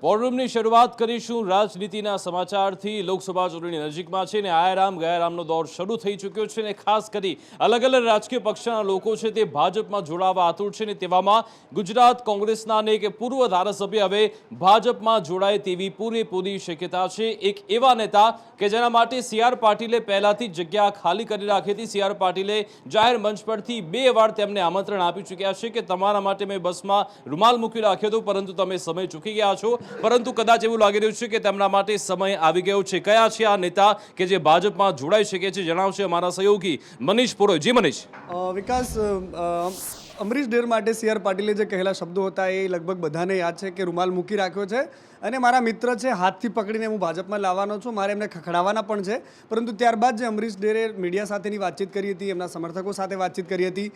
વોરરૂમની શરૂઆત કરીશું રાજનીતિના સમાચારથી। લોકસભા ચૂંટણી નજીકમાં છે ને આયારામ ગયારામનો દોર શરૂ થઈ ચૂક્યો છે ને ખાસ કરી અલગ અલગ રાજકીય પક્ષના લોકો છે તે ભાજપમાં જોડાવા આતુર છે ને તેવામાં ગુજરાત કોંગ્રેસના અનેક પૂર્વ ધારાસભ્ય હવે ભાજપમાં જોડાય તેવી પૂરેપૂરી શક્યતા છે। એક એવા નેતા કે જેના માટે સી.આર. પાટીલે પહેલાથી જગ્યા ખાલી કરી રાખી હતી। સી.આર. પાટીલે જાહેર મંચ પરથી 2 વાર તેમને આમંત્રણ આપી ચૂક્યા છે કે તમારા માટે મેં બસમાં રૂમાલ મૂકી રાખ્યો હતો પરંતુ તમે સમય ચૂકી ગયા છો, પરંતુ કદાચ એવું લાગી રહ્યું છે કે તેમના માટે સમય આવી ગયો છે। કયા છે આ નેતા કે જે ભાજપમાં જોડાઈ શકે છે, જણાવશે અમારા સહયોગી મનીષ પુરોહિત। જી મનીષ। વિકાસ, અમરીશ ડેર માટે સી.આર. પાટીલે જે કહેલા શબ્દો હતા એ લગભગ બધાને યાદ છે કે રૂમાલ મૂકી રાખ્યો છે અને મારા મિત્ર છે, હાથથી પકડીને હું ભાજપમાં લાવવાનો છું, મારે એમને ખખડાવવાના પણ છે। પરંતુ ત્યારબાદ જે અમરીશ ડેરે મીડિયા સાથેની વાતચીત કરી હતી, એમના સમર્થકો સાથે વાતચીત કરી હતી,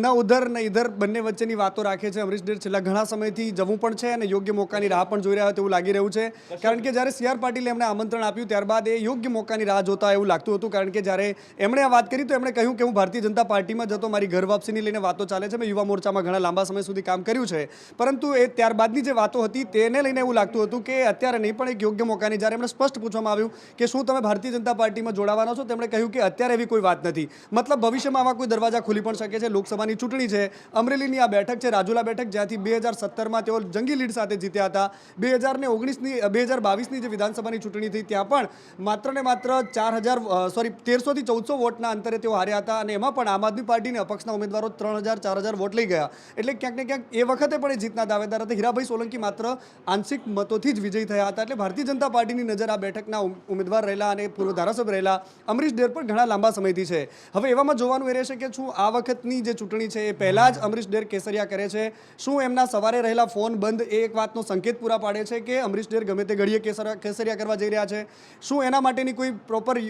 ન ઉધર ન ઇધર બંને વચ્ચેની વાતો રાખે છે। અમરીશ ડેર છેલ્લા ઘણા સમયથી જવું પણ છે અને યોગ્ય મોકાની રાહ પણ જોઈ રહ્યા હોય તેવું લાગી રહ્યું છે, કારણ કે જ્યારે સી.આર. પાટીલે એમને આમંત્રણ આપ્યું ત્યારબાદ એ યોગ્ય મોકાની રાહ જોતા એવું લાગતું હતું, કારણ કે જ્યારે એમણે આ વાત કરી તો એમણે કહ્યું કે હું ભારતીય જનતા પાર્ટીમાં જતો, મારી ઘર વાપસીની લઈને વાતો ચાલે છે, મેં યુવા મોરચામાં ઘણા લાંબા સમય સુધી કામ કર્યું છે, પરંતુ એ ત્યારબાદની જે વાતો હતી તેને લઈને એવું લાગતું હતું કે અત્યારે નહીં, પણ એક યોગ્ય મોકાની જ્યારે એમણે સ્પષ્ટ પૂછવામાં આવ્યું કે શું તમે ભારતીય જનતા પાર્ટીમાં જોડાવાના છો, તેમણે કહ્યું કે અત્યારે એવી કોઈ વાત નથી। મતલબ ભવિષ્યમાં આવા કોઈ દરવાજા ખુલી પણ શકે છે। લોકસભાની ચૂંટણી છે, અમરેલીની આ બેઠક છે, રાજુલા બેઠક, જ્યાંથી 2017માં તેઓ જંગી લીડ સાથે જીત્યા હતા। 2022ની જે વિધાનસભાની ચૂંટણી થઈ ત્યાં પણ માત્ર ને માત્ર 1300થી 1400 વોટના અંતરે તેઓ હાર્યા હતા અને એમાં પણ આમ આદમી પાર્ટીને અપક્ષના ઉમેદવારો 3000-4000 વોટ લઈ ગયા, એટલે ક્યાંક ને ક્યાંક એ વખતે પણ એ જીતના દાવેદાર હતા। હીરાભાઈ સોલંકી માત્ર આંશિક મતોથી જ વિજયી થયા હતા, એટલે ભારતીય જનતા પાર્ટીની નજર આ બેઠકના ઉમેદવાર રહેલા અને પૂર્વ ધારાસભ્ય રહેલા અમરીશ ડેર પર ઘણા લાંબા સમયથી છે। હવે એવામાં જોવાનું એ રહેશે કે શું આ વખતની જે ચૂંટણી છે એ પહેલાં જ અમરીશ ડેર કેસરિયા કરે છે, શું એમના સવારે રહેલા ફોન બંધ એ એક વાતનો સંકેત પૂરા પાડે છે કે અમરીશ ડેર ગમે તે ઘડીએ કેસરિયા કરવા જઈ રહ્યા છે, શું એના માટેની કોઈ પ્રોપર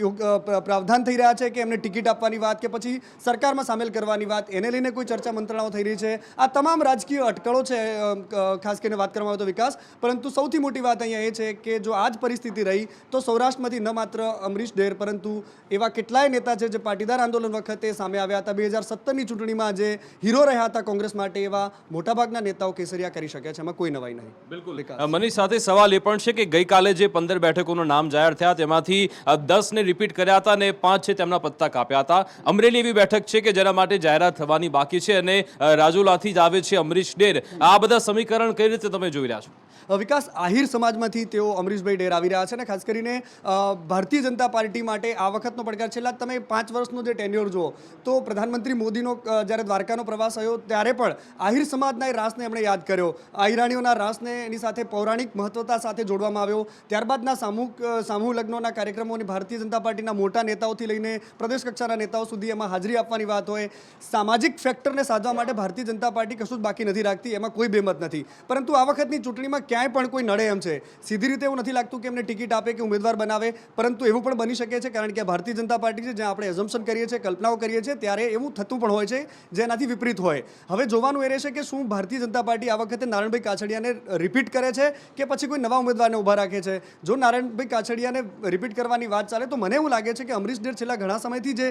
પ્રાવધાન થઈ રહ્યા છે કે એમને ટિકિટ આપવાની વાત કે પછી સરકારમાં સામેલ કરવાની વાત, એને લઈને કોઈ ચર્ચા મંત્રણાઓ થઈ રહી છે। આ તમામ રાજકીય અટકળો છે, ખાસ કરીને વાત કરવામાં આવે તો વિકાસ, પરંતુ સૌથી મોટી વાત અહીંયા એ છે કે જો આ જ પરિસ્થિતિ રહી તો સૌરાષ્ટ્રમાંથી ન માત્ર અમરીશ ડેર પરંતુ એવા કેટલાય નેતા છે જે પાટીદાર આંદોલન વખતે સામે આવ્યા હતા, 2017ની ચૂંટણીમાં જે હીરો રહ્યા હતા કોંગ્રેસ માટે, એવા મોટાભાગના નેતાઓ કેસરિયા કરી શકે છે, એમાં કોઈ નવાઈ નહીં। બિલકુલ મનીષ, સાથે સવાલ એ પણ છે કે ગઈકાલે જે 15 બેઠકોનું નામ જાહેર થયા તેમાંથી 10ને રિપીટ કર્યા હતા અને 5 છે તેમના પત્તા કાપ્યા હતા। અમરેલી એવી બેઠક છે કે જેના માટે જાહેરાત થવાની બાકી છે અને રાજુલાથી જ આવે છે અમરીશ ડેર। આ બધા સમીકરણ કઈ રીતે તમે જોઈ રહ્યા છો? વિકાસ, આહિર સમાજમાંથી તેઓ અમરીશભાઈ ડેર આવી રહ્યા છે અને ખાસ કરીને ભારતીય જનતા પાર્ટી માટે આ વખતનો પડકાર, છેલ્લા તમે 5 વર્ષનો જે ટેન્યોર જુઓ તો પ્રધાનમંત્રી મોદીનો જ્યારે દ્વારકાનો પ્રવાસ આવ્યો ત્યારે પણ આહિર સમાજના એ રાસને એમણે યાદ કર્યો, આહિરાણીઓના રાસને એની સાથે પૌરાણિક મહત્વતા સાથે જોડવામાં આવ્યો। ત્યારબાદના સામૂહ લગ્નોના કાર્યક્રમોની ભારતીય જનતા પાર્ટીના મોટા નેતાઓથી લઈને પ્રદેશ કક્ષાના નેતાઓ સુધી એમાં હાજરી આપવાની વાત હોય, સામાજિક ફેક્ટરને સાધવા માટે ભારતીય જનતા પાર્ટી કશું જ બાકી નથી રાખતી, એમાં કોઈ બેમત નથી। પરંતુ આ વખતની ચૂંટણીમાં ક્યાંય પણ કોઈ નડે એમ છે, સીધી રીતે એવું નથી લાગતું કે એમને ટિકિટ આપે કે ઉમેદવાર બનાવે, પરંતુ એવું પણ બની શકે છે કારણ કે ભારતીય જનતા પાર્ટી છે જ્યાં આપણે એઝમ્પશન કરીએ છીએ, કલ્પનાઓ કરીએ છીએ, ત્યારે એવું થતું પણ હોય છે જેનાથી વિપરીત હોય। હવે જોવાનું એ રહેશે કે શું ભારતીય જનતા પાર્ટી આ વખતે નારણભાઈ કાછડિયાને રિપીટ કરે છે કે પછી કોઈ નવા ઉમેદવારને ઊભા રાખે છે। જો નારણભાઈ કાછડિયાને રિપીટ કરવાની વાત ચાલે તો મને એવું લાગે છે કે અમરીશ ડેર છેલ્લા ઘણા સમયથી જે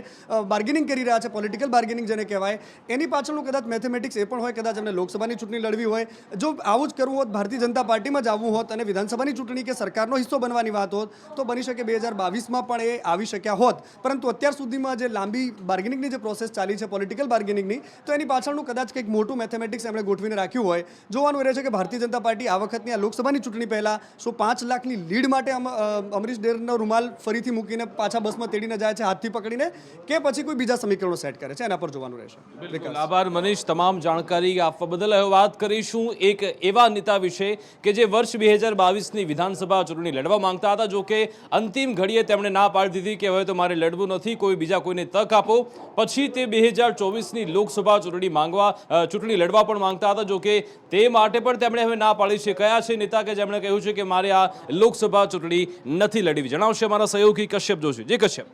બાર્ગેનિંગ કરી રહ્યા છે, પોલિટિકલ બાર્ગેનિંગ જેને કહેવાય, એની પાછળનું કદાચ મેથેમેટિક્સ એ પણ હોય, કદાચ એમને લોકસભાની ચૂંટણી લડવી હોય, જો આવું જ કરવું હોત, ભારતીય જનતા પાર્ટીમાં જ આવવું હોત અને વિધાનસભાની ચૂંટણી કે સરકારનો હિસ્સો બનવાની વાત હોત તો બની શકે 2022માં પણ એ આવી શક્યા હોત, પરંતુ અત્યાર સુધીમાં જે લાંબી બાર્ગેનિંગની જે પ્રોસેસ ચાલી છે, પોલિટિકલ બાર્ગેનિંગની, તો એની પાછળનું કદાચ કંઈક મોટું મેથેમેટિક્સ એમણે ગોઠવીને રાખ્યું હોય। જોવાનું એ રહે છે કે ભારતીય જનતા પાર્ટી આ વખતની આ લોકસભાની ચૂંટણી પહેલાં શું 5 લાખની લીડ માટે અમરીશ ડેરનો રૂમાલ ફરીથી મૂકીને પાછા બસમાં તેડીને જાય છે હાથથી પકડીને, કે પછી કોઈ બીજા સમીકરણો સેટ કરે છે, એના પર જોવાનું રહેશે। આભાર મનીષ, તમામ જાણકારી આપવા બદલ। હવે વાત કરીશું એક એવા નેતા વિશે કે જે વર્ષ 2022ની વિધાનસભા ચૂંટણી લડવા માંગતા હતા, જો કે અંતિમ ઘડીએ તેમણે ના પાડી દીધી કે હવે તો મારે લડવું નથી, કોઈ બીજા કોઈને તક આપો। પછી તે 2024ની લોકસભા ચૂંટણી લડવા પણ માંગતા હતા, જો કે તે માટે પણ તેમણે હવે ના પાડી છે। કયા છે નેતા કે જેમણે કહ્યું છે કે મારે આ લોકસભા ચૂંટણી નથી લડવી, જણાવશે અમારા સહયોગી કશ્યપ જોશી। જે કશ્યપ।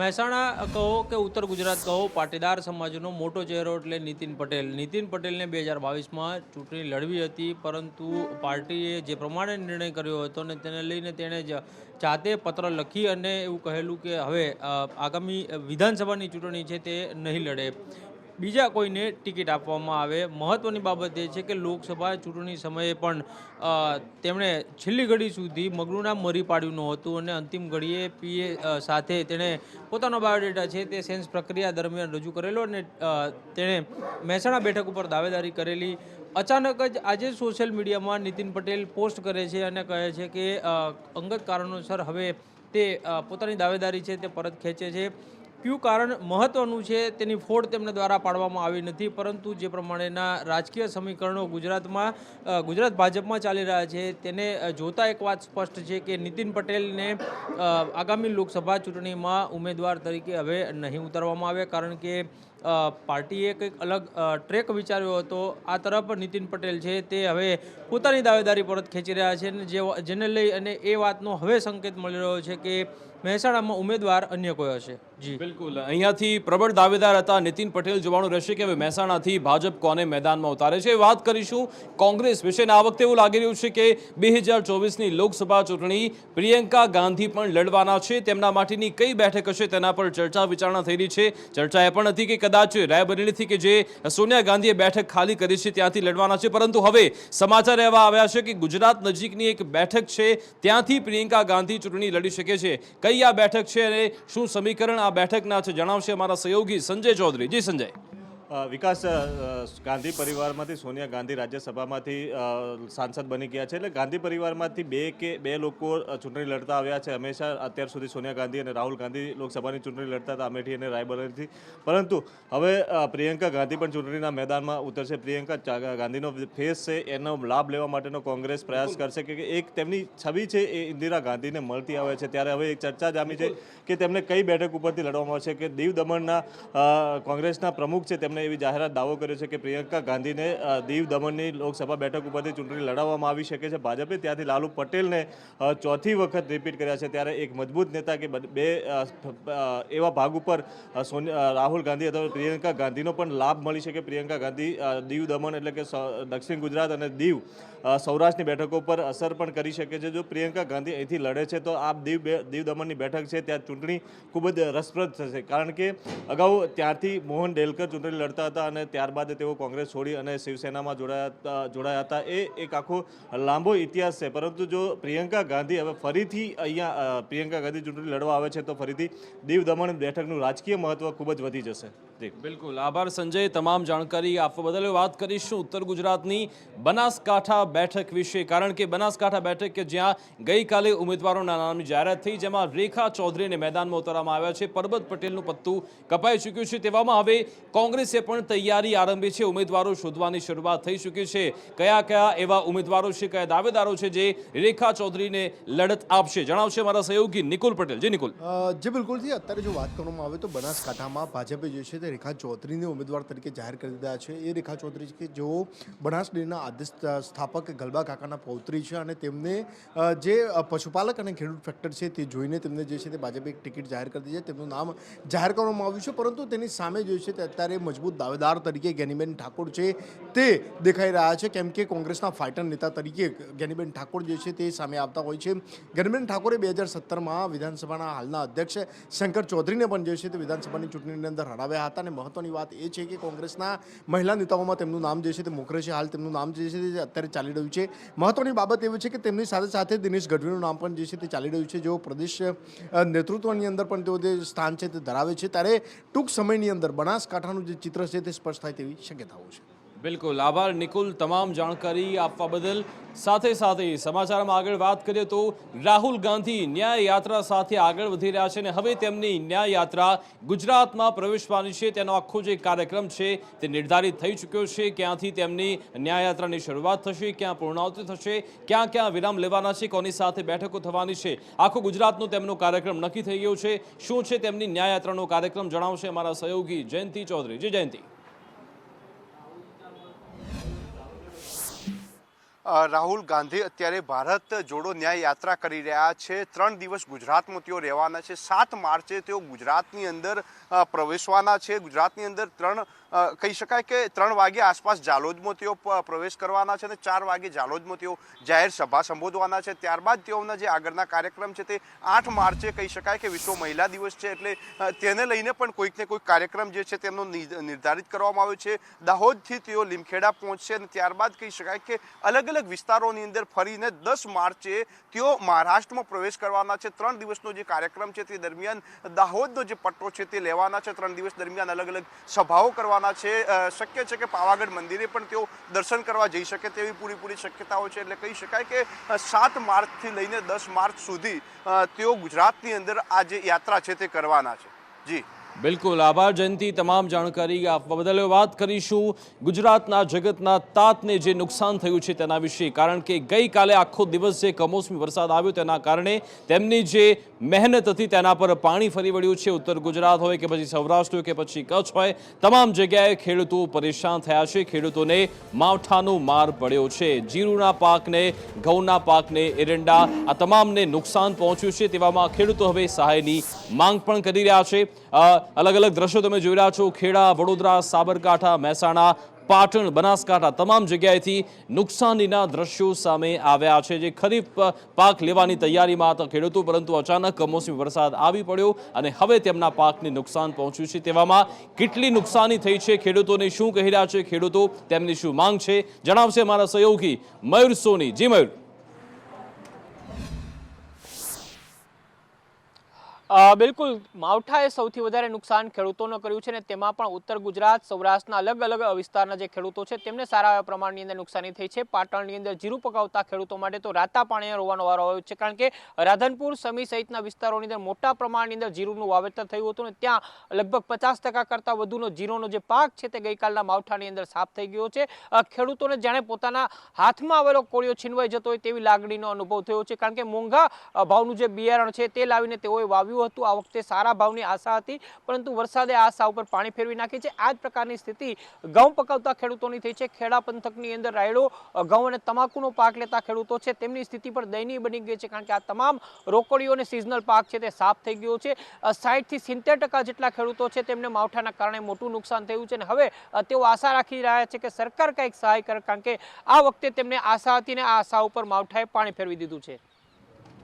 મહેસાણા કહો કે ઉત્તર ગુજરાત કહો, પાટીદાર સમાજનો મોટો ચહેરો એટલે નીતિન પટેલ। નીતિન પટેલને 2022માં ચૂંટણી લડવી હતી, પરંતુ પાર્ટીએ જે પ્રમાણે નિર્ણય કર્યો હતો ને તેને લઈને તેણે જ જાતે પત્ર લખી અને એવું કહેલું કે હવે આગામી વિધાનસભાની ચૂંટણી છે તે નહીં લડે। બીજા કોઈને ટિકિટ આપવામાં આવે. મહત્ત્વની બાબત એ છે કે લોકસભા ચૂંટણી સમયે પણ તેમણે છેલ્લી ઘડી સુધી મગનું નામ મરી પાડ્યું નહોતું અને અંતિમ ઘડીએ પીએ સાથે તેણે પોતાનો બાયોડેટા છે તે સેન્સ પ્રક્રિયા દરમિયાન રજૂ કરેલો અને તેણે મહેસાણા બેઠક ઉપર દાવેદારી કરેલી. અચાનક જ આજે સોશિયલ મીડિયામાં નીતિન પટેલ પોસ્ટ કરે છે અને કહે છે કે અંગત કારણોસર હવે તે પોતાની દાવેદારી છે તે પરત ખેંચે છે. કયું કારણ મહત્ત્વનું છે તેની ફોડ તેમના દ્વારા પાડવામાં આવી નથી, પરંતુ જે પ્રમાણેના રાજકીય સમીકરણો ગુજરાત ભાજપમાં ચાલી રહ્યા છે તેને જોતા એક વાત સ્પષ્ટ છે કે નીતિન પટેલને આગામી લોકસભા ચૂંટણીમાં ઉમેદવાર તરીકે હવે નહીં ઉતારવામાં આવે, કારણ કે પાર્ટીએ કંઈક અલગ ટ્રેક વિચાર્યો હતો. આ તરફ નીતિન પટેલ છે તે હવે પોતાની દાવેદારી પરત ખેંચી રહ્યા છે અને જેને લઈ અને એ વાતનો હવે સંકેત મળી રહ્યો છે કે મહેસાણામાં ઉમેદવાર અન્ય કોઈ હશે. જી બિલકુલ, અહીંયાથી પ્રબળ દાવેદાર હતા નીતિન પટેલ. જોવાનું રહેશે કે હવે મહેસાણાથી ભાજપ કોને મેદાનમાં ઉતારે છે. વાત કરીશું કોંગ્રેસ વિશે. આ વખતે એવું લાગી રહ્યું છે કે 2024ની લોકસભા ચૂંટણી પ્રિયંકા ગાંધી પણ લડવાના છે. તેમના માટેની કઈ બેઠક હશે તેના પર ચર્ચા વિચારણા થઈ રહી છે. ચર્ચા એ પણ હતી કે કદાચ રાયબરેલીથી કે જે સોનિયા ગાંધીએ બેઠક ખાલી કરી છે ત્યાંથી લડવાના છે, પરંતુ હવે સમાચાર એવા આવ્યા છે કે ગુજરાત નજીકની એક બેઠક છે ત્યાંથી પ્રિયંકા ગાંધી ચૂંટણી લડી શકે છે. કઈ આ બેઠક છે અને શું સમીકરણ આ બેઠકના છે જણાવશે અમારા સહયોગી સંજય ચૌધરી. જી સંજય. વિકાસ, ગાંધી પરિવારમાંથી સોનિયા ગાંધી રાજ્યસભામાંથી સાંસદ બની ગયા છે. એટલે ગાંધી પરિવારમાંથી બે લોકો ચૂંટણી લડતા આવ્યા છે. હંમેશા અત્યાર સુધી સોનિયા ગાંધી અને રાહુલ ગાંધી લોકસભાની ચૂંટણી લડતા હતા અમેઠી અને રાયબરેલીથી, પરંતુ હવે પ્રિયંકા ગાંધી પણ ચૂંટણીના મેદાનમાં ઉતરશે. પ્રિયંકા ગાંધીનો ફેસ છે, એનો લાભ લેવા માટેનો કોંગ્રેસ પ્રયાસ કરશે કે એક તેમની છબી છે એ ઇન્દિરા ગાંધીને મળતી આવે છે. ત્યારે હવે એક ચર્ચા જામી છે કે તેમને કઈ બેઠક ઉપરથી લડવામાં આવશે. કે દીવ દમણના કોંગ્રેસના પ્રમુખ છે તેમણે એવી જાહેરાત દાવો કર્યો છે કે પ્રિયંકા ગાંધીને દીવ દમણની લોકસભા બેઠક ઉપરથી ચૂંટણી લડાવવામાં આવી શકે છે. ભાજપે ત્યાંથી લાલુ પટેલને ચોથી વખત રિપીટ કર્યા છે. ત્યારે એક મજબૂત નેતા કે બે એવા ભાગ ઉપર રાહુલ ગાંધી અથવા પ્રિયંકા ગાંધીનો પણ લાભ મળી શકે. પ્રિયંકા ગાંધી દીવ દમણ એટલે કે દક્ષિણ ગુજરાત અને દીવ સૌરાષ્ટ્રની બેઠકો પર અસર પણ કરી શકે છે. જો પ્રિયંકા ગાંધી અહીંથી લડે છે તો આ દીવ દમણની બેઠક છે ત્યાં ચૂંટણી ખૂબ જ રસપ્રદ થશે, કારણ કે અગાઉ ત્યાંથી મોહન ડેલકર ચૂંટણી લડતા હતા અને ત્યારબાદ તેઓ કોંગ્રેસ છોડી અને શિવસેનામાં જોડાયા હતા. એ એક આખો લાંબો ઇતિહાસ છે. પરંતુ જો પ્રિયંકા ગાંધી હવે ફરીથી અહીંયા પ્રિયંકા ગાંધી ચૂંટણી લડવા આવે છે તો ફરીથી દીવ દમણ બેઠકનું રાજકીય મહત્વ ખૂબ જ વધી જશે. બિલકુલ, આભાર સંજય તમામ જાણકારી આપવા બદલ. વાત કરીશું ઉત્તર ગુજરાતની બનાસકાંઠા બેઠક વિશે, કારણ કે બનાસકાંઠા બેઠક કે જ્યાં ગઈકાલે ઉમેદવારોના નામની જાહેરાત થઈ, જેમાં રેખા ચૌધરીને મેદાનમાં ઉતારવામાં આવ્યા છે. પરબત પટેલનું પત્તું કપાઈ ચૂક્યું છે. તેવામાં હવે કોંગ્રેસે પણ તૈયારી આરંભી છે. ઉમેદવારો શોધવાની શરૂઆત થઈ ચૂકી છે. કયા કયા એવા ઉમેદવારો છે, કયા દાવેદારો છે જે રેખા ચૌધરીને લડત આપશે, જણાવશે મારા સહયોગી નિકુલ પટેલ. જી નિકુલ. જે બિલકુલથી અત્યારે જો વાત કરવામાં આવે તો બનાસકાંઠામાં ભાજપે જે છે તે રેખા ચૌધરીને ઉમેદવાર તરીકે જાહેર કરી દીધા છે. એ રેખા ચૌધરી છે કે જેઓ બનાસ ડેરીના આદ્ય સ્થાપક ગલબા કાકાના પૌત્રી છે અને તેમને જે પશુપાલક અને ખેડૂત ફેક્ટર છે તે જોઈને તેમને જે છે તે ભાજપે એક ટિકિટ જાહેર કરી દીધી છે. તેમનું નામ જાહેર કરવામાં આવ્યું છે, પરંતુ તેની સામે જે છે તે અત્યારે મજબૂત દાવેદાર તરીકે જ્ઞાનીબેન ઠાકોર છે તે દેખાઈ રહ્યા છે, કેમ કે કોંગ્રેસના ફાઇટર નેતા તરીકે જ્ઞાનીબેન ઠાકોર જે છે તે સામે આવતા હોય છે. જ્ઞાનીબેન ઠાકોરે 2017માં વિધાનસભાના હાલના અધ્યક્ષ શંકર ચૌધરીને પણ જે છે તે વિધાનસભાની ચૂંટણીની અંદર હરાવ્યા હતા. અને મહત્વની વાત એ છે કે કોંગ્રેસના મહિલા નેતાઓમાં તેમનું નામ જે છે તે મોખરે છે. હાલ તેમનું નામ જે છે તે અત્યારે ચાલી રહ્યું છે. મહત્વની બાબત એવી છે કે તેમની સાથે સાથે દિનેશ ગઢવીનું નામ પણ જે છે તે ચાલી રહ્યું છે, જેઓ પ્રદેશ નેતૃત્વની અંદર પણ તેઓ જે સ્થાન છે તે ધરાવે છે. ત્યારે ટૂંક સમયની અંદર બનાસકાંઠાનું જે ચિત્ર છે તે સ્પષ્ટ થાય તેવી શક્યતાઓ છે. બિલકુલ, આભાર નિકુલ તમામ જાણકારી આપવા બદલ. સાથે સાથે સમાચારમાં આગળ વાત કરીએ તો રાહુલ ગાંધી ન્યાય યાત્રા સાથે આગળ વધી રહ્યા છે અને હવે તેમની ન્યાય યાત્રા ગુજરાતમાં પ્રવેશવાની છે. તેનો આખો જે કાર્યક્રમ છે તે નિર્ધારિત થઈ ચૂક્યો છે. ક્યાંથી તેમની ન્યાય યાત્રાની શરૂઆત થશે, ક્યાં પૂર્ણાવતિ થશે, ક્યાં ક્યાં વિરામ લેવાના છે, કોની સાથે બેઠકો થવાની છે, આખો ગુજરાતનો તેમનો કાર્યક્રમ નક્કી થઈ ગયો છે. શું છે તેમની ન્યાય યાત્રાનો કાર્યક્રમ, જણાવશે અમારા સહયોગી જયંતિ ચૌધરી. જી જયંતિ. રાહુલ ગાંધી અત્યારે ભારત જોડો ન્યાય યાત્રા કરી રહ્યા છે. 3 દિવસ ગુજરાતમાં તેઓ રહેવાના છે. 7 માર્ચે તેઓ ગુજરાતની અંદર પ્રવેશવાના છે ગુજરાતની અંદર. કહી શકાય કે 3 વાગે આસપાસ જાલોદમાં તેઓ પ્રવેશ કરવાના છે અને 4 વાગે જાલોદમાં તેઓ જાહેર સભા સંબોધવાના છે. ત્યારબાદ તેઓના જે આગળના કાર્યક્રમ છે તે 8 માર્ચે કહી શકાય કે વિશ્વ મહિલા દિવસ છે એટલે તેને લઈને પણ કોઈક ને કોઈક કાર્યક્રમ જે છે તેમનો નિર્ધારિત કરવામાં આવ્યો છે. દાહોદથી તેઓ લીમખેડા પહોંચશે અને ત્યારબાદ કહી શકાય કે અલગ અલગ વિસ્તારોની અંદર ફરીને 10 માર્ચે તેઓ મહારાષ્ટ્રમાં પ્રવેશ કરવાના છે. 3 દિવસનો જે કાર્યક્રમ છે તે દરમિયાન દાહોદનો જે પટ્ટો છે તે લેવાના છે. 3 દિવસ દરમિયાન અલગ અલગ સભાઓ કરવાના છે. શક્ય છે કે પાવાગઢ મંદિરે પણ તેઓ દર્શન કરવા જઈ શકે તેવી પૂરેપૂરી શક્યતાઓ છે. એટલે કહી શકાય કે 7 માર્ચથી લઈને 10 માર્ચ સુધી તેઓ ગુજરાતની અંદર આ જે યાત્રા છે તે કરવાના છે. જી બિલકુલ, આભાર જયંતિ, તમામ જાણકારી આપવા બદલ. વાત કરીશું ગુજરાતના જગતના તાતને જે નુકસાન થયું છે તેના વિશે, કારણ કે ગઈકાલે આખો દિવસ જે કમોસમી વરસાદ આવ્યો તેના કારણે તેમની જે મહેનત હતી તેના પર પાણી ફરી વળ્યું છે. ઉત્તર ગુજરાત હોય કે પછી સૌરાષ્ટ્ર હોય કે પછી કચ્છ હોય, તમામ જગ્યાએ ખેડૂતો પરેશાન થયા છે. ખેડૂતોને માવઠાનો માર પડ્યો છે. જીરુના પાકને, ઘઉંના પાકને, એરંડા, આ તમામને નુકસાન પહોંચ્યું છે. તેવામાં ખેડૂતો હવે સહાયની માંગ પણ કરી રહ્યા છે. અલગ અલગ દ્રશ્યો તમે જોઈ રહ્યા છો. ખેડા, વડોદરા, સાબરકાંઠા, મહેસાણા, પાટણ, બનાસકાંઠા, તમામ જગ્યાએથી નુકસાનીના દ્રશ્યો સામે આવ્યા છે. જે ખરીફ પાક લેવાની તૈયારીમાં હતા ખેડૂતો, પરંતુ અચાનક કમોસમી વરસાદ આવી પડ્યો અને હવે તેમના પાકને નુકસાન પહોંચ્યું છે. તેવામાં કેટલી નુકસાની થઈ છે, ખેડૂતોને શું કહી રહ્યા છે ખેડૂતો, તેમની શું માંગ છે, જણાવશે મારા સહયોગી મયુર સોની. જી મયુર. બિલકુલ, માવઠાએ સૌથી વધારે નુકસાન ખેડૂતોને કર્યું છે ને તેમાં પણ ઉત્તર ગુજરાત, સૌરાષ્ટ્રના અલગ અલગ વિસ્તારના જે ખેડૂતો છે તેમને સારા એવા પ્રમાણની અંદર નુકસાની થઈ છે. પાટણની અંદર જીરું પકાવતા ખેડૂતો માટે તો રાતા પાણીએ રોવાનો વારો આવ્યો છે, કારણ કે રાધનપુર, સમી સહિતના વિસ્તારોની અંદર મોટા પ્રમાણની અંદર જીરુંનું વાવેતર થયું હતું ને ત્યાં લગભગ 50% કરતાં વધુનો જીરુંનો જે પાક છે તે ગઈકાલના માવઠાની અંદર સાફ થઈ ગયો છે. ખેડૂતોને જાણે પોતાના હાથમાં આવેલો કોળિયો છીનવાઈ જતો હોય તેવી લાગણીનો અનુભવ થયો છે, કારણ કે મોંઘા ભાવનું જે બિયારણ છે તે લાવીને તેઓએ વાવ્યું હતું. આ વખતે સારા ભાવની આશા હતી, પરંતુ વરસાદે આશા ઉપર પાણી ફેરવી નાખી છે. આ જ પ્રકારની સ્થિતિ ઘઉં પકાવતા ખેડૂતોની થઈ છે. ખેડા પંથકની અંદર રાયડો, ઘઉં અને તમાકુનો પાક લેતા ખેડૂતો છે તેમની સ્થિતિ પણ દયનીય બની ગઈ છે, કારણ કે આ તમામ રોકડીઓ અને સિઝનલ પાક છે તે સાફ થઈ ગયો છે. 60 થી 70% જેટલા ખેડૂતો છે તેમને માવઠાના કારણે મોટું નુકસાન થયું છે અને હવે તેઓ આશા રાખી રહ્યા છે કે સરકાર કંઈક સહાય કરે, કારણ કે આ વખતે તેમને આશા હતી ને આ આશા ઉપર માવઠાએ પાણી ફેરવી દીધું છે.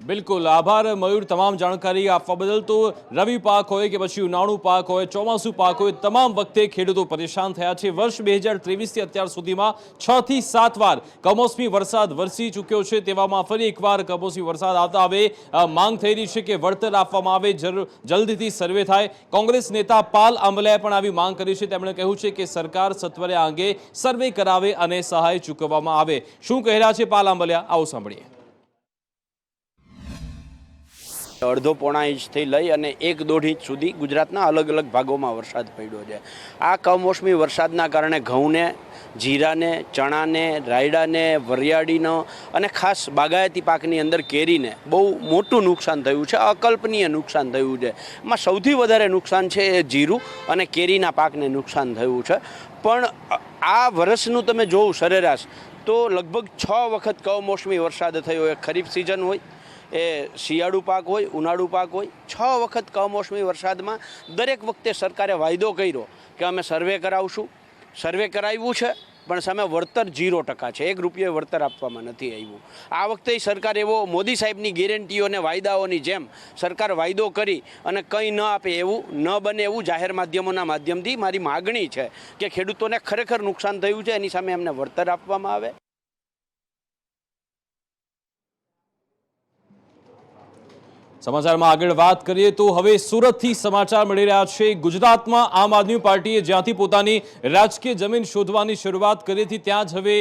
બિલકુલ, આભાર મયુર, તમામ જાણકારી આપવા બદલ. તો રવિ પાક હોય કે પછી ઉનાળુ પાક હોય, ચોમાસુ પાક હોય, તમામ વખતે ખેડૂતો પરેશાન થયા છે. વર્ષ 2023થી અત્યાર સુધીમાં 6 થી 7 વાર કમોસમી વરસાદ વરસી ચૂક્યો છે. તેવામાં ફરી એકવાર કમોસમી વરસાદ આવતા હવે માંગ થઈ રહી છે કે વળતર આપવામાં આવે, જલ્દીથી સર્વે થાય. કોંગ્રેસ નેતા પાલ આંબલિયાએ પણ આવી માંગ કરી છે. તેમણે કહ્યું છે કે સરકાર સત્વરે આ અંગે સર્વે કરાવે અને સહાય ચૂકવવામાં આવે. શું કહી રહ્યા છે પાલ આંબલિયા, આવો સાંભળીએ. 1.5 ઇંચથી લઈ અને 1-1.5 ઇંચ સુધી ગુજરાતના અલગ અલગ ભાગોમાં વરસાદ પડ્યો છે. આ કમોસમી વરસાદના કારણે ઘઉંને, જીરાને, ચણાને, રાયડાને, વરિયાળીનો અને ખાસ બાગાયતી પાકની અંદર કેરીને બહુ મોટું નુકસાન થયું છે, અકલ્પનીય નુકસાન થયું છે. એમાં સૌથી વધારે નુકસાન છે એ જીરું અને કેરીના પાકને નુકસાન થયું છે. પણ આ વર્ષનું તમે જોવું સરેરાશ તો લગભગ 6 વખત કમોસમી વરસાદ થયો. એ ખરીફ સિઝન હોય, એ શિયાળુ પાક હોય, ઉનાળુ પાક હોય, 6 વખત કમોસમી વરસાદમાં દરેક વખતે સરકારે વાયદો કર્યો કે અમે સર્વે કરાવશું. સર્વે કરાવ્યું છે પણ સામે વળતર 0% છે. 1 રૂપિયો વળતર આપવામાં નથી આવ્યું. આ વખતે સરકાર એવો મોદી સાહેબની ગેરંટીઓ અને વાયદાઓની જેમ સરકાર વાયદો કરી અને કંઈ ન આપે એવું ન બને એવું જાહેર માધ્યમોના માધ્યમથી મારી માગણી છે કે ખેડૂતોને ખરેખર નુકસાન થયું છે એની સામે એમને વળતર આપવામાં આવે. સમાચારમાં આગળ વાત કરીએ તો હવે સુરતથી સમાચાર મળી રહ્યા છે. ગુજરાતમાં આમ આદમી પાર્ટીએ જ્યાંથી પોતાની રાજકીય જમીન શોધવાની શરૂઆત કરી હતી ત્યાં જ હવે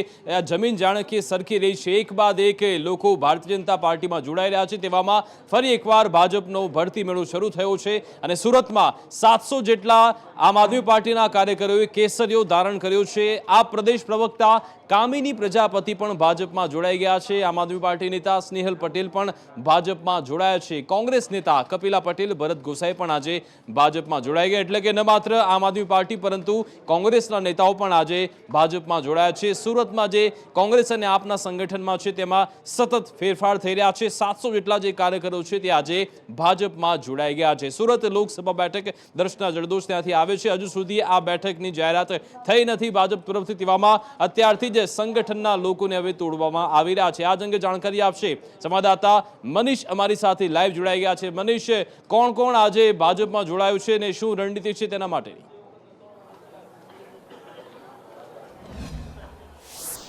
જમીન જાણે કે સરકી રહી છે. એક બાદ એક લોકો ભારતીય જનતા પાર્ટીમાં જોડાઈ રહ્યા છે. તેવામાં ફરી એકવાર ભાજપનો ભરતી મેળો શરૂ થયો છે અને સુરતમાં 700 જેટલા આમ આદમી પાર્ટીના કાર્યકરોએ કેસરીઓ ધારણ કર્યો છે. આ પ્રદેશ પ્રવક્તા કામિની પ્રજાપતિ પણ ભાજપમાં જોડાઈ ગયા છે. આમ આદમી પાર્ટી નેતા સ્નેહલ પટેલ પણ ભાજપમાં જોડાયા છે. કોંગ્રેસ નેતા કપિલા પટેલ, ભરત ગોસાઈ પણ આજે ભાજપમાં જોડાઈ ગયા. એટલે કે ન માત્ર આમ આદમી પાર્ટી પરંતુ કોંગ્રેસના નેતાઓ પણ આજે ભાજપમાં જોડાયા છે. સુરતમાં જે કોંગ્રેસ અને આપના સંગઠનમાં છે તેમાં સતત ફેરફાર થઈ રહ્યા છે. 700 જેટલા જે કાર્યકરો છે તે આજે ભાજપમાં જોડાઈ ગયા છે. સુરત લોકસભા બેઠક દર્શના જરદોશ ત્યાંથી આવે છે. હજુ સુધી આ બેઠકની જાહેરાત થઈ નથી ભાજપ તરફથી. તેવામાં અત્યારથી જ સંગઠનના લોકોને હવે તોડવામાં આવી રહ્યા છે. આ અંગે જાણકારી આપશે સંવાદદાતા મનીષ અમારી સાથે લાઈવ જોડાઈ ગયા છે. મનીષ, કોણ કોણ આજે ભાજપમાં જોડાયું છે અને શું રણનીતિ છે તેના માટેની?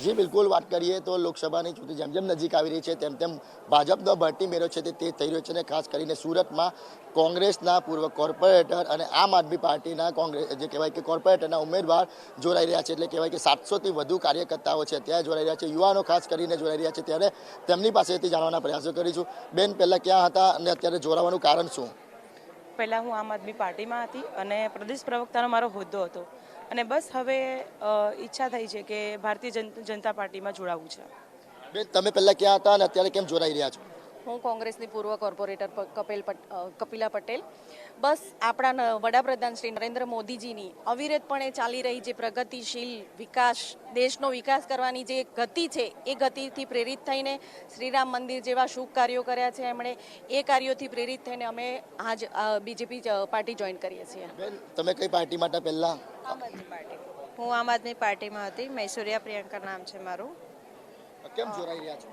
જી બિલકુલ, વાત કરીએ તો લોકસભાની ચૂંટણી જેમ જેમ નજીક આવી રહી છે તેમ તેમ ભાજપનો ભરતી મેળો છે તે તેજ થઈ રહ્યો છે અને ખાસ કરીને સુરતમાં કોંગ્રેસના પૂર્વ કોર્પોરેટર અને આમ આદમી પાર્ટીના કોંગ્રેસ જે કહેવાય કે કોર્પોરેટરના ઉમેદવાર જોડાઈ રહ્યા છે. એટલે કહેવાય કે 700થી વધુ કાર્યકર્તાઓ છે ત્યાં જોડાઈ રહ્યા છે. યુવાનો ખાસ કરીને જોડાઈ રહ્યા છે. ત્યારે તેમની પાસેથી જાણવાના પ્રયાસો કરીશું. બેન, પહેલાં ક્યાં હતા અને અત્યારે જોડાવાનું કારણ શું? પહેલાં હું આમ આદમી પાર્ટીમાં હતી અને પ્રદેશ પ્રવક્તાનો મારો હોદ્દો હતો અને બસ હવે ઈચ્છા થઈ છે કે ભારતીય જનતા પાર્ટીમાં જોડાવવું છે. બેન, તમે પહેલાં ક્યાં હતા અને અત્યારે કેમ જોડાઈ રહ્યા છો? હું કોંગ્રેસની પૂર્વ કોર્પોરેટર કપિલા પટેલ. બસ આપણા વડાપ્રધાન શ્રી નરેન્દ્ર મોદીજીની અવિરતપણે ચાલી રહી જે પ્રગતિશીલ વિકાસ, દેશનો વિકાસ કરવાની જે ગતિ છે એ ગતિથી પ્રેરિત થઈને શ્રીરામ મંદિર જેવા શુભ કાર્યો કર્યા છે એમણે. એ કાર્યોથી પ્રેરિત થઈને અમે આજ બીજેપી પાર્ટી જોઈન કરીએ છીએ. બેન, તમે કઈ પાર્ટી માટે પહેલાં? આમ આદમી પાર્ટી. હું આમ આદમી પાર્ટીમાં હતી. મૈસુરિયા પ્રિયંકા નામ છે મારું. કેમ જોડાઈ રહ્યા છો?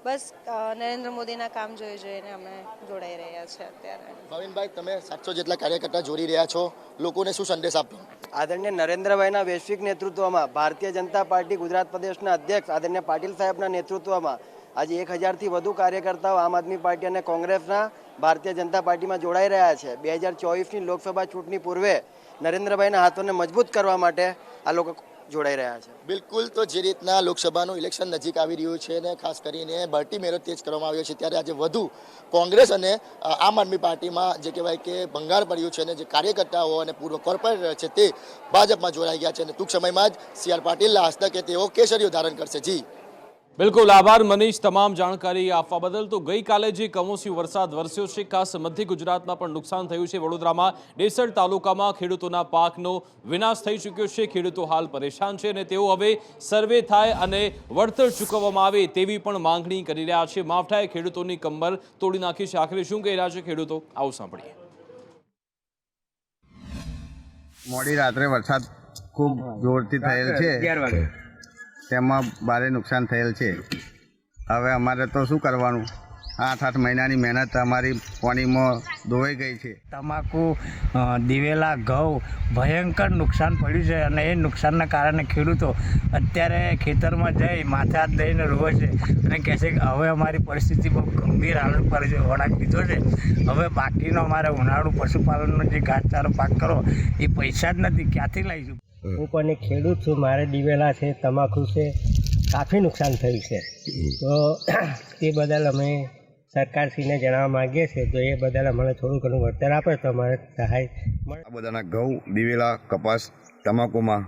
બસ નરેન્દ્ર મોદીના કામ જોઈને અમે જોડાઈ રહ્યા છે અત્યારે. ભાવિનભાઈ, તમે 700 જેટલા કાર્યકર્તા જોડી રહ્યા છો, લોકોને શું સંદેશ આપો? આદરણીય નરેન્દ્રભાઈના વૈશ્વિક નેતૃત્વમાં ભારતીય જનતા પાર્ટી ગુજરાત પ્રદેશના અધ્યક્ષ આદરણીય પાટીલ સાહેબના નેતૃત્વમાં આજે 1000થી વધુ કાર્યકર્તાઓ આમ આદમી પાર્ટી અને કોંગ્રેસના ભારતીય જનતા પાર્ટીમાં જોડાઈ રહ્યા છે. 2024ની લોકસભા ચૂંટણી પૂર્વે નરેન્દ્રભાઈના હાથોને મજબૂત કરવા માટે આ લોકો જોડાઈ રહ્યા છે. બિલકુલ, તો જે રીતના લોકસભાનું ઇલેક્શન નજીક આવી રહ્યું છે અને ખાસ કરીને ભરતી મેળો તેજ કરવામાં આવ્યો છે ત્યારે આજે વધુ કોંગ્રેસ અને આમ આદમી પાર્ટીમાં જે કહેવાય કે ભંગાર પડ્યું છે અને જે કાર્યકર્તાઓ અને પૂર્વ કોર્પોરેટર છે તે ભાજપમાં જોડાઈ ગયા છે અને ટૂંક સમયમાં જ CR પાટીલના હસ્તકે તેઓ કેસરીઓ ધારણ કરશે. જી બિલકુલ, આભાર મનીષ તમામ જાણકારી આપવા બદલ. તો ગઈકાલે જે કમોસમી વરસાદ વરસ્યો છે, ખાસ મધ્ય ગુજરાતમાં પણ નુકસાન થયું છે. વડોદરામાં ડેસર તાલુકામાં ખેડૂતોના પાકનો વિનાશ થઈ ચૂક્યો છે. ખેડૂતો હાલ પરેશાન છે અને તેઓ હવે સર્વે થાય અને વળતર ચૂકવવામાં આવે તેવી પણ માંગણી કરી રહ્યા છે. માવઠાએ ખેડૂતોની કમર તોડી નાખી છે. આખરે શું કહી રહ્યા છે ખેડૂતો, આવો સાંભળીએ. મોડી રાત્રે વરસાદ ખૂબ જોરથી થયેલ છે, 11 વાગે તેમાં ભારે નુકસાન થયેલ છે. હવે અમારે તો શું કરવાનું? 8 મહિનાની મહેનત અમારી પાણીમાં ધોવાઈ ગઈ છે. તમાકુ, દિવેલા, ઘઉં ભયંકર નુકસાન પડ્યું છે અને એ નુકસાનના કારણે ખેડૂતો અત્યારે ખેતરમાં જઈ માથે હાથ દઈને રોવે છે અને કહે છે કે હવે અમારી પરિસ્થિતિ બહુ ગંભીર હાલત પર છે. વળાંક લીધો છે. હવે બાકીનો અમારે ઉનાળુ પશુપાલનનો જે ઘાસચારો પાક કરો એ પૈસા જ નથી, ક્યાંથી લઈશું? હું પણ એક ખેડૂત છું. મારે દિવેલા છે, તમાકુ છે, કાફી નુકસાન થયું છે. તો તે બદલ અમે સરકારશ્રીને જણાવવા માગીએ છીએ તો એ બદલ અમને થોડું ઘણું વળતર આપે તો અમારે સહાય મળે. આ બધાના ઘઉં, દિવેલા, કપાસ, તમાકુમાં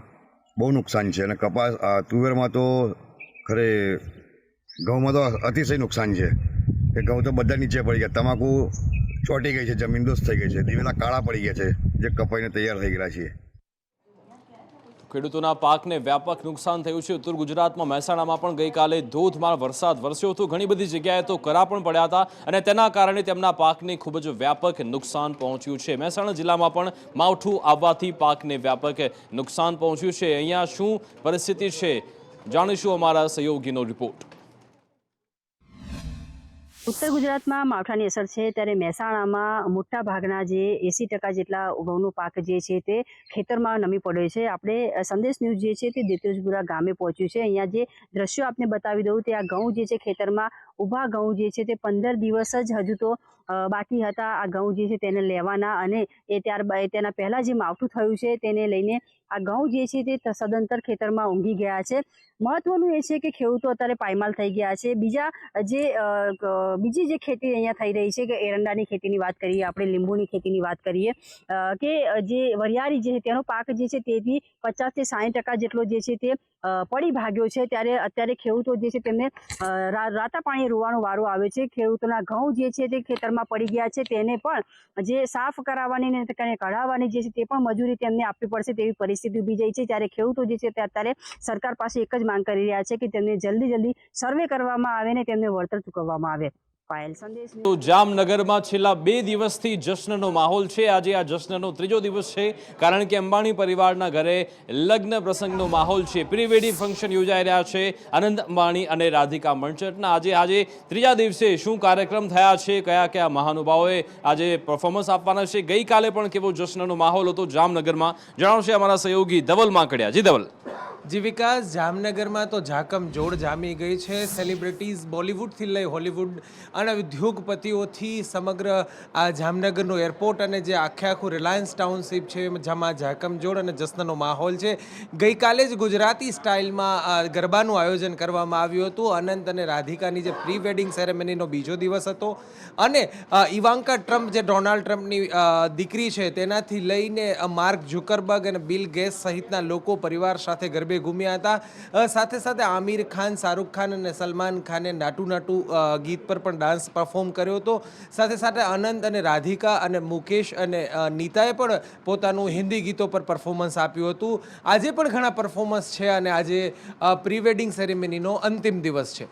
બહુ નુકસાન છે અને કપાસ તુવેરમાં તો ખરે ઘઉંમાં તો અતિશય નુકસાન છે કે ઘઉં તો બધા નીચે પડી ગયા, તમાકુ ચોંટી ગઈ છે, જમીનદોસ્ત થઈ ગઈ છે, દિવેલા કાળા પડી ગયા છે જે કપાઈને તૈયાર થઈ ગયા છે. ખેડૂતોના પાકને વ્યાપક નુકસાન થયું છે. ઉત્તર ગુજરાતમાં મહેસાણામાં પણ ગઈકાલે ધોધમાર વરસાદ વરસ્યો હતો. ઘણી બધી જગ્યાએ તો કરા પણ પડ્યા હતા અને તેના કારણે તેમના પાકને ખૂબ જ વ્યાપક નુકસાન પહોંચ્યું છે. મહેસાણા જિલ્લામાં પણ માવઠું આવવાથી પાકને વ્યાપક નુકસાન પહોંચ્યું છે. અહીંયા શું પરિસ્થિતિ છે જાણીશું અમારા સહયોગીનો રિપોર્ટ. ઉત્તર ગુજરાતમાં માવઠાની અસર છે ત્યારે મહેસાણામાં મોટા ભાગના જે 80% જેટલા ઘઉંનો પાક જે છે તે ખેતરમાં નમી પડ્યો છે. આપણે સંદેશ ન્યૂઝ જે છે તે દેતરજપુરા ગામે પહોંચ્યું છે. અહીંયા જે દ્રશ્યો આપને બતાવી દઉં તે આ ઘઉં જે છે ખેતરમાં ઊભા ઘઉં જે છે તે 15 દિવસ જ હજુ તો બાકી હતા આ ઘઉં જે છે તેને લેવાના અને એ ત્યારબાદ તેના પહેલાં જે માવઠું થયું છે તેને લઈને આ ઘઉં જે છે તે સદંતર ખેતરમાં ઊંઘી ગયા છે. મહત્વનું એ છે કે ખેડૂતો અત્યારે પાયમાલ થઈ ગયા છે. બીજી જે ખેતી અહીંયા થઈ રહી છે કે એરંડાની ખેતીની વાત કરીએ, આપણે લીંબુની ખેતીની વાત કરીએ કે જે વરિયાળી જે છે તેનો પાક જે છે તેથી 50 થી 60% જેટલો જે છે તે પડી ભાગ્યો છે. ત્યારે અત્યારે ખેડૂતો જે છે તેમને રાતા પાણી રોવાનો વારો આવે છે. ખેડૂતોના ઘઉં જે છે તે ખેતરમાં મુશ્કેલીમાં પડી ગયા છે તેને પણ જે સાફ કરાવવાની ને કઢાવવાની જે છે તે પણ મજૂરી તેમને આપવી પડશે તેવી પરિસ્થિતિ ઊભી જાય છે. ત્યારે ખેડૂતો જે છે તે અત્યારે સરકાર પાસે એક જ માંગ કરી રહ્યા છે કે તેમને જલ્દી સર્વે કરવામાં આવે ને તેમને વળતર ચૂકવવામાં આવે. પાયલ સંદેશ. તો જામનગરમાં છેલ્લા 2 દિવસથી જશ્નનો માહોલ છે. આજે આ જશ્નનો 3જો દિવસ છે, કારણ કે અંબાણી પરિવારના ઘરે લગ્ન પ્રસંગનો માહોલ છે. પ્રી વેડિંગ ફંક્શન યોજાઈ રહ્યા છે અનંત અંબાણી અને રાધિકા મંચટના. આજે 3જા દિવસે શું કાર્યક્રમ થયા છે, કયા મહાનુભાવોએ આજે પરફોર્મન્સ આપવાના છે, ગઈકાલે પણ કેવો જશ્નનો માહોલ હતો જામનગરમાં, જણાવશે અમારા સહયોગી ધવલ માંકડિયા. જી ધવલ. જી વિકાસ, જામનગરમાં તો ઝાકમ જોડ જામી ગઈ છે. સેલિબ્રિટીઝ બોલિવૂડથી લઈ હોલિવૂડ અને ઉદ્યોગપતિઓથી સમગ્ર આ જામનગરનું એરપોર્ટ અને જે આખું રિલાયન્સ ટાઉનશીપ છે જેમાં ઝાકમ જોડ અને જશ્નનો માહોલ છે. ગઈકાલે જ ગુજરાતી સ્ટાઇલમાં ગરબાનું આયોજન કરવામાં આવ્યું હતું. અનંત અને રાધિકાની જે પ્રી વેડિંગ સેરેમનીનો બીજો દિવસ હતો અને ઇવાંકા ટ્રમ્પ જે ડોનાલ્ડ ટ્રમ્પની દીકરી છે તેનાથી લઈને માર્ક ઝુકરબર્ગ અને બિલ ગેટ્સ સહિતના લોકો પરિવાર સાથે ગરબે ઘૂમ્યા હતા. સાથે સાથે આમિર ખાન, શાહરૂખ ખાન અને સલમાન ખાને નાટુ ગીત પર પણ ડાન્સ પરફોર્મ કર્યો હતો. સાથે સાથે અનંત અને રાધિકા અને મુકેશ અને નીતાએ પણ પોતાનું હિન્દી ગીતો પર પરફોર્મન્સ આપ્યું હતું. આજે પણ ઘણા પરફોર્મન્સ છે અને આજે પ્રી વેડિંગ સેરેમનીનો અંતિમ દિવસ છે.